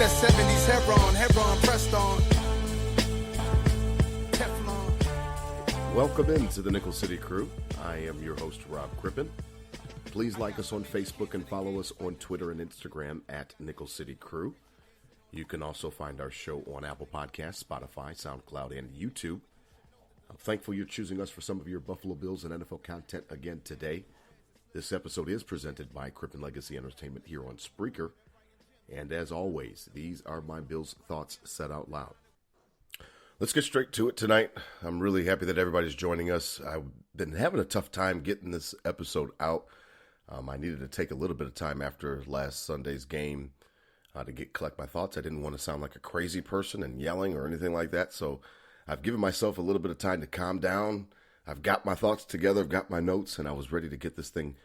that 70s Heron pressed on. Teflon. Welcome into the Nickel City Crew. I am your host, Rob Crippen. Please like us on Facebook and follow us on Twitter and Instagram at Nickel City Crew. You can also find our show on Apple Podcasts, Spotify, SoundCloud, and YouTube. I'm thankful you're choosing us for some of your Buffalo Bills and NFL content again today. This episode is presented by Crippen Legacy Entertainment here on Spreaker. And as always, these are my Bills thoughts said out loud. Let's get straight to it tonight. I'm really happy that everybody's joining us. I've been having a tough time getting this episode out. I needed to take a little bit of time after last Sunday's game to collect my thoughts. I didn't want to sound like a crazy person and yelling or anything like that. So I've given myself a little bit of time to calm down. I've got my thoughts together. I've got my notes, and I was ready to get this thing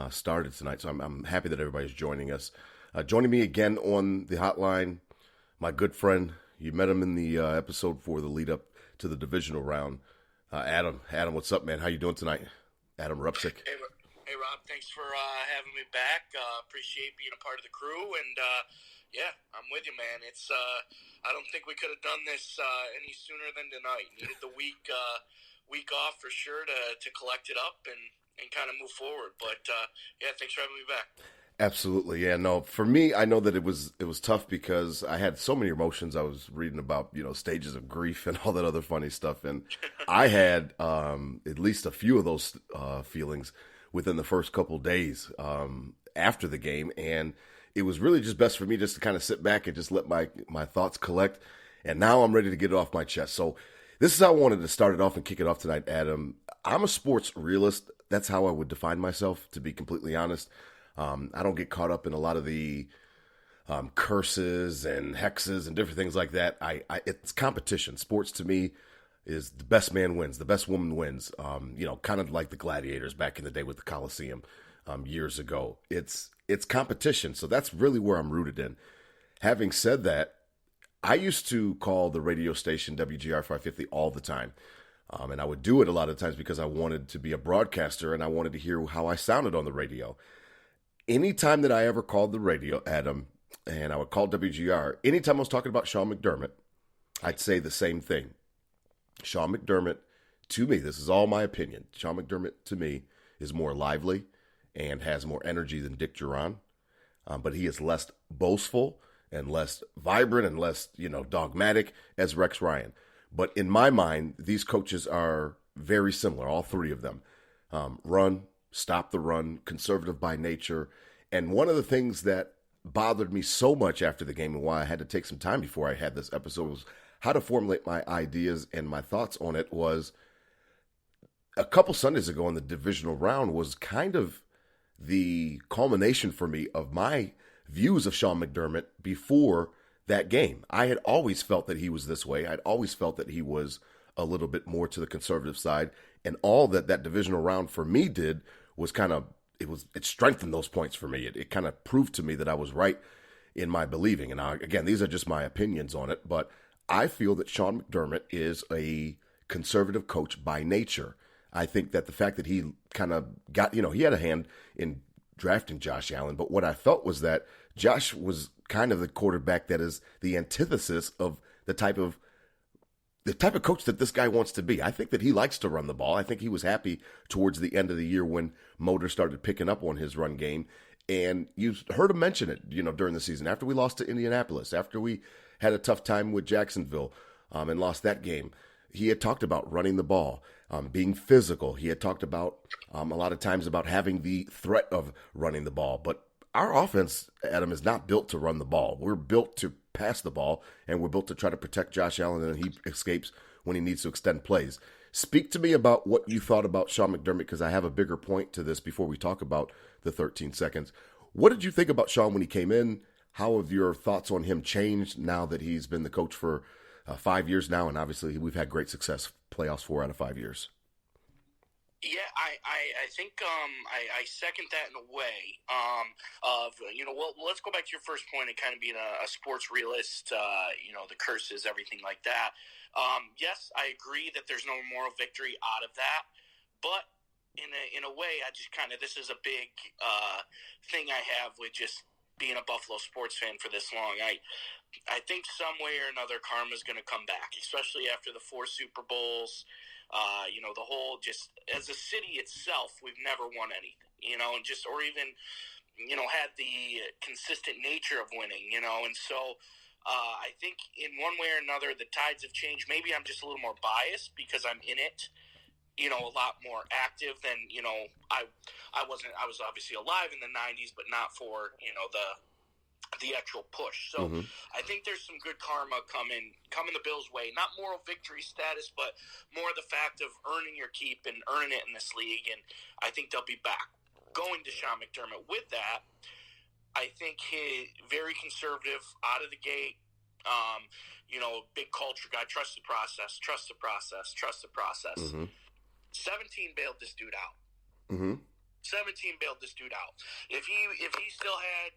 started tonight. So I'm happy that everybody's joining us. Joining me again on the hotline, my good friend. You met him in the episode for the lead up to the divisional round. Adam, what's up, man? How you doing tonight? Adam Rupsick. Hey, Rob, thanks for having me back. Appreciate being a part of the crew, and yeah, I'm with you, man. It's I don't think we could have done this any sooner than tonight. Needed the week off for sure to collect it up and kind of move forward. But yeah, thanks for having me back. Absolutely, yeah. No, for me, I know that it was tough because I had so many emotions. I was reading about stages of grief and all that other funny stuff, and I had at least a few of those feelings within the first couple days after the game, and it was really just best for me just to kind of sit back and just let my thoughts collect, and now I'm ready to get it off my chest. So this is how I wanted to start it off and kick it off tonight, Adam. I'm a sports realist. That's how I would define myself, to be completely honest. I don't get caught up in a lot of the curses and hexes and different things like that. It's competition. Sports to me is the best man wins, the best woman wins. Kind of like the gladiators back in the day with the Coliseum years ago. It's competition, so that's really where I'm rooted in. Having said that, I used to call the radio station WGR 550 all the time, and I would do it a lot of times because I wanted to be a broadcaster and I wanted to hear how I sounded on the radio. Anytime that I ever called the radio, Adam, and I would call WGR, anytime I was talking about Sean McDermott, I'd say the same thing. Sean McDermott, to me, this is all my opinion, Sean McDermott, to me, is more lively and has more energy than Dick Duran, but he is less boastful and less vibrant and less, dogmatic as Rex Ryan. But in my mind, these coaches are very similar, all three of them. Run, stop the run, conservative by nature. And one of the things that bothered me so much after the game and why I had to take some time before I had this episode was how to formulate my ideas and my thoughts on it was a couple Sundays ago in the divisional round was kind of the culmination for me of my views of Sean McDermott before that game. I had always felt that he was this way. I'd always felt that he was a little bit more to the conservative side. And all that divisional round for me did was it strengthened those points for me. It kind of proved to me that I was right in my believing. And again, these are just my opinions on it, but I feel that Sean McDermott is a conservative coach by nature. I think that the fact that he kind of got, he had a hand in drafting Josh Allen, but what I felt was that Josh was kind of the quarterback that is the antithesis of the type of coach that this guy wants to be. I think that he likes to run the ball. I think he was happy towards the end of the year when Motor started picking up on his run game. And you heard him mention it, during the season. After we lost to Indianapolis, after we had a tough time with Jacksonville and lost that game, he had talked about running the ball, being physical. He had talked about a lot of times about having the threat of running the ball. But our offense, Adam, is not built to run the ball. We're built to pass the ball, and we're built to try to protect Josh Allen, and he escapes when he needs to extend plays. Speak to me about what you thought about Sean McDermott, because I have a bigger point to this before we talk about the 13 seconds. What did you think about Sean when he came in? How have your thoughts on him changed now that he's been the coach for 5 years now, and obviously we've had great success, playoffs 4 out of 5 years? Yeah, I think I second that in a way. Well, let's go back to your first point and kind of being a sports realist. The curses, everything like that. Yes, I agree that there's no moral victory out of that, but in a way, I just kind of, this is a big thing I have with just being a Buffalo sports fan for this long. I think some way or another karma's going to come back, especially after the 4 Super Bowls. The whole, just as a city itself, we've never won anything, or even, had the consistent nature of winning, and so I think in one way or another the tides have changed. Maybe I'm just a little more biased because I'm in it, a lot more active than, I was obviously alive in the 90s, but not for, the actual push. So I think there's some good karma coming the Bills' way. Not moral victory status, but more the fact of earning your keep and earning it in this league. And I think they'll be back. Going to Sean McDermott with that, I think he very conservative out of the gate. Big culture guy. Trust the process. 17 bailed this dude out. 17 bailed this dude out. If he still had,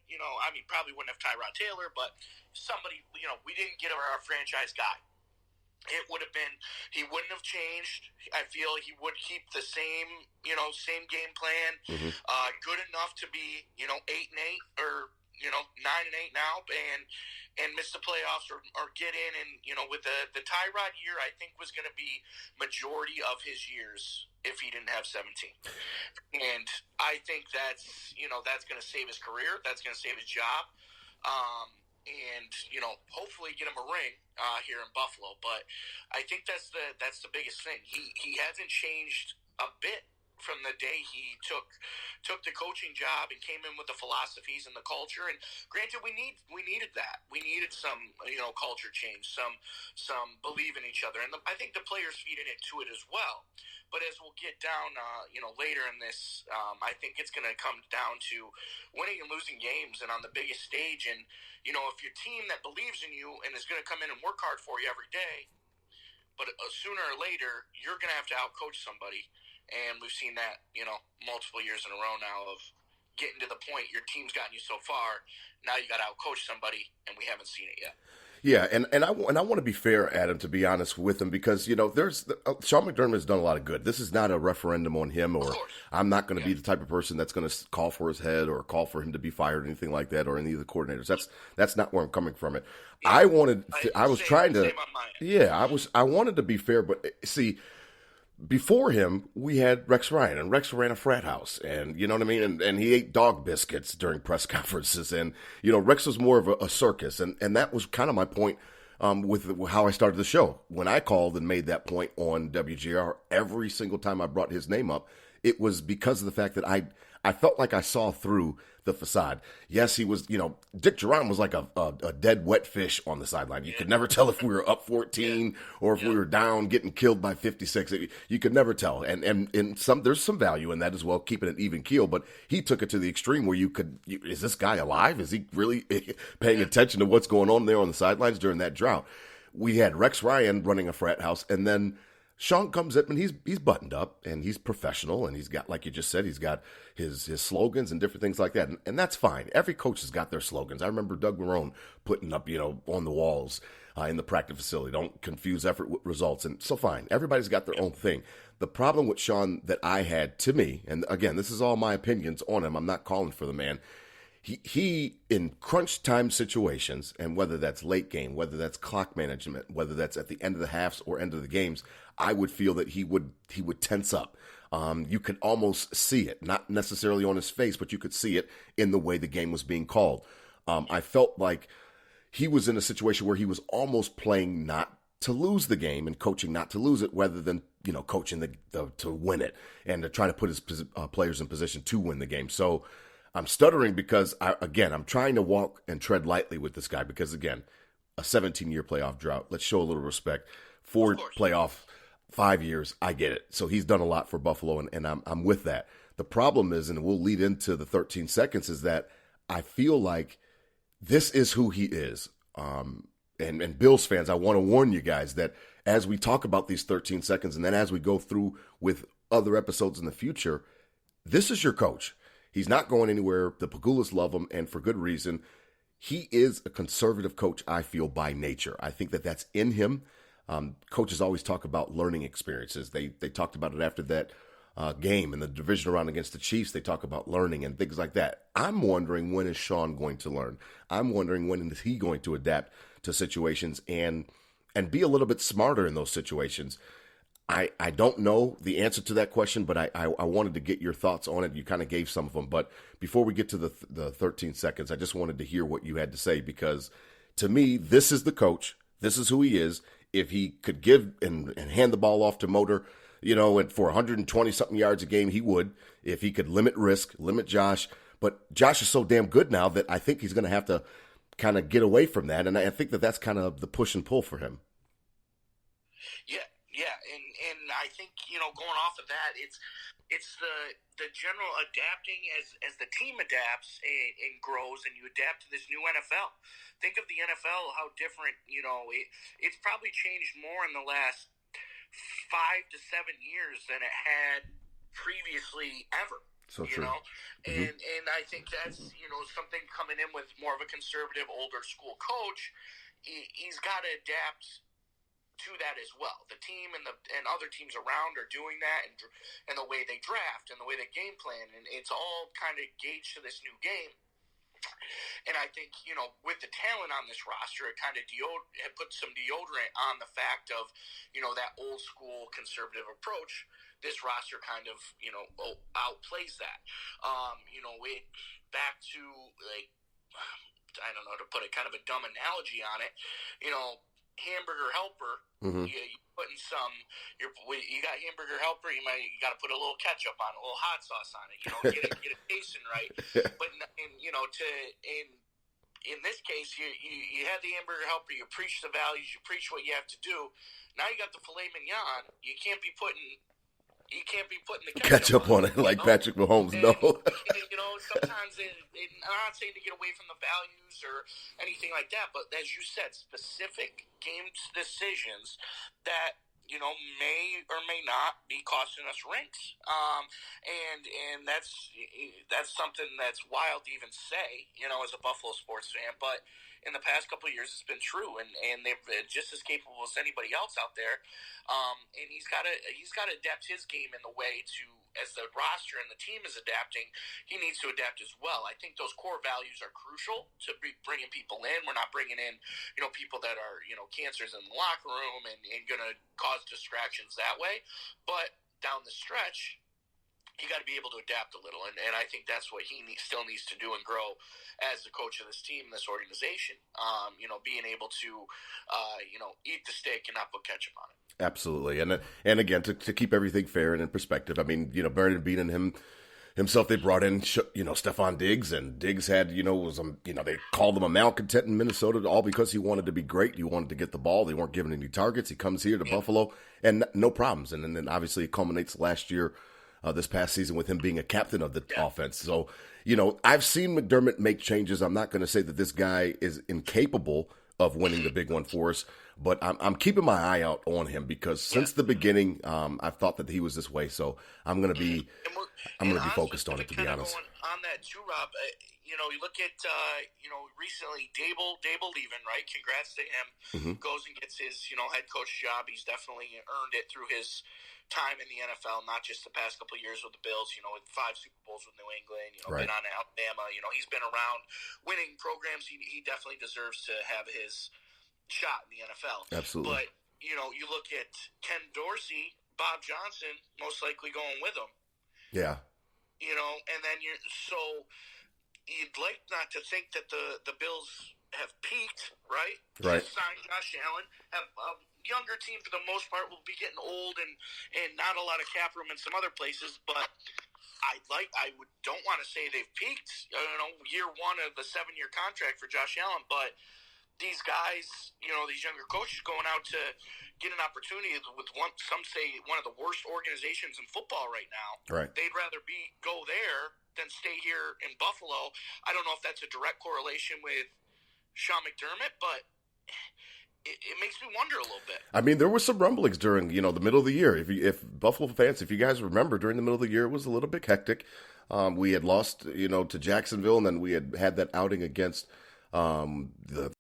probably wouldn't have Tyrod Taylor, but somebody, we didn't get our franchise guy. It would have been, he wouldn't have changed. I feel he would keep the same, same game plan, good enough to be, 8-8 or, 9-8 now and miss the playoffs or get in. And, with the Tyrod year, I think was going to be majority of his years if he didn't have 17. And I think that's going to save his career. That's going to save his job. And hopefully get him a ring here in Buffalo. But I think that's the biggest thing. He hasn't changed a bit from the day he took the coaching job and came in with the philosophies and the culture. And granted, we needed that. We needed some culture change, some believe in each other, and I think the players feed into it as well. But as we'll get down, later in this, I think it's going to come down to winning and losing games, and on the biggest stage. And if your team that believes in you and is going to come in and work hard for you every day, but sooner or later you're going to have to outcoach somebody, and we've seen that multiple years in a row now of getting to the point your team's gotten you so far. Now you got to outcoach somebody, and we haven't seen it yet. Yeah, and I want to be fair, Adam, to be honest with him, because there's Sean McDermott has done a lot of good. This is not a referendum on him, or I'm not going to be the type of person that's going to call for his head or call for him to be fired or anything like that, or any of the coordinators. That's not where I'm coming from. It. Yeah, I wanted to be fair, but see. Before him, we had Rex Ryan, and Rex ran a frat house, and you know what I mean? And he ate dog biscuits during press conferences, and, Rex was more of a circus, and that was kind of my point with how I started the show. When I called and made that point on WGR, every single time I brought his name up, it was because of the fact that I felt like I saw through the facade. Yes, he was, Dick Duran was like a dead wet fish on the sideline. You could never tell if we were up 14 or if we were down getting killed by 56. You could never tell. And there's some value in that as well, keeping an even keel. But he took it to the extreme where is this guy alive? Is he really paying attention to what's going on there on the sidelines during that drought? We had Rex Ryan running a frat house, and then Sean comes up and he's buttoned up and he's professional, and he's got, like you just said, he's got his slogans and different things like that. And that's fine. Every coach has got their slogans. I remember Doug Marrone putting up, on the walls in the practice facility, don't confuse effort with results. And so fine. Everybody's got their own thing. The problem with Sean that I had, to me, and again, this is all my opinions on him. I'm not calling for the man. He in crunch time situations, and whether that's late game, whether that's clock management, whether that's at the end of the halves or end of the games, I would feel that he would tense up. You could almost see it, not necessarily on his face, but you could see it in the way the game was being called. I felt like he was in a situation where he was almost playing not to lose the game and coaching not to lose it, rather than coaching to win it and to try to put his players in position to win the game. So I'm stuttering because, I'm trying to walk and tread lightly with this guy because, again, a 17-year playoff drought. Let's show a little respect. 4 playoff, 5 years, I get it. So he's done a lot for Buffalo, and I'm with that. The problem is, and we'll lead into the 13 seconds, is that I feel like this is who he is. And Bills fans, I want to warn you guys that as we talk about these 13 seconds, and then as we go through with other episodes in the future, this is your coach. He's not going anywhere. The Pagulas love him, and for good reason. He is a conservative coach, I feel, by nature. I think that that's in him. Coaches always talk about learning experiences. They talked about it after that game. In the divisional round against the Chiefs, they talk about learning and things like that. I'm wondering, when is Sean going to learn? I'm wondering, when is he going to adapt to situations and be a little bit smarter in those situations? I don't know the answer to that question, but I wanted to get your thoughts on it. You kind of gave some of them, but before we get to the 13 seconds, I just wanted to hear what you had to say, because to me, this is the coach. This is who he is. If he could give and hand the ball off to Motor, and for 120-something yards a game, he would. If he could limit risk, limit Josh. But Josh is so damn good now that I think he's going to have to kind of get away from that, and I think that's kind of the push and pull for him. Yeah, and I think, going off of that, it's the general adapting as the team adapts and grows, and you adapt to this new NFL. Think of the NFL, how different, it's probably changed more in the last 5 to 7 years than it had previously ever. So true. And I think that's, something coming in with more of a conservative, older school coach. He's got to adapt to that as well. The team and other teams around are doing that, and the way they draft and the way they game plan, and it's all kind of gauged to this new game. And I think, with the talent on this roster, it kind of put some deodorant on the fact of, that old school conservative approach. This roster kind of, outplays that. It back to, like, I don't know, to put a kind of a dumb analogy on it, hamburger helper. Mm-hmm. You putting you got hamburger helper. You got to put a little ketchup on it, a little hot sauce on it. Get it tasting right. But in this case, you have the hamburger helper. You preach the values. You preach what you have to do. Now you got the filet mignon. You can't be putting the ketchup on it like Patrick Mahomes. No. Sometimes I'm not saying to get away from the values or anything like that, but as you said, specific game decisions that may or may not be costing us ranks. And that's something that's wild to even say, as a Buffalo sports fan, but in the past couple of years, it's been true, and they're just as capable as anybody else out there. And he's got to adapt his game in the way to, as the roster and the team is adapting, he needs to adapt as well. I think those core values are crucial to be bringing people in. We're not bringing in, people that are, cancers in the locker room and going to cause distractions that way. But down the stretch, you got to be able to adapt a little, and I think that's what he still needs to do and grow as the coach of this team, this organization. Being able to, eat the steak and not put ketchup on it. Absolutely, and again, to keep everything fair and in perspective, I mean, Brandon Beane and himself, they brought in, Stephon Diggs, and Diggs had, they called him a malcontent in Minnesota, all because he wanted to be great. He wanted to get the ball. They weren't giving any targets. He comes here to Buffalo, and no problems. And then obviously it culminates last year, this past season, with him being a captain of the offense. So, I've seen McDermott make changes. I'm not going to say that this guy is incapable of winning the big one for us, but I'm keeping my eye out on him, because since the beginning, I've thought that he was this way. So I'm going to be focused on it, to be honest. On that too, Rob, you look at, recently Dable leaving, right? Congrats to him. Mm-hmm. Goes and gets his, head coach job. He's definitely earned it through his time in the NFL, not just the past couple of years with the Bills, with 5 Super Bowls with New England, right. Been on Alabama, he's been around winning programs. He definitely deserves to have his shot in the NFL. Absolutely. But, you look at Ken Dorsey, Bob Johnson, most likely going with him. Yeah. And then you'd like not to think that the Bills have peaked, right? Right. Just signed Josh Allen, have younger team for the most part, will be getting old and not a lot of cap room in some other places, but don't want to say they've peaked, year one of the 7-year contract for Josh Allen, but these guys, these younger coaches going out to get an opportunity with some say one of the worst organizations in football right now. Right. They'd rather go there than stay here in Buffalo. I don't know if that's a direct correlation with Sean McDermott, but it makes me wonder a little bit. I mean, there were some rumblings during, the middle of the year. If Buffalo fans, if you guys remember, during the middle of the year, it was a little bit hectic. We had lost, to Jacksonville, and then we had that outing against the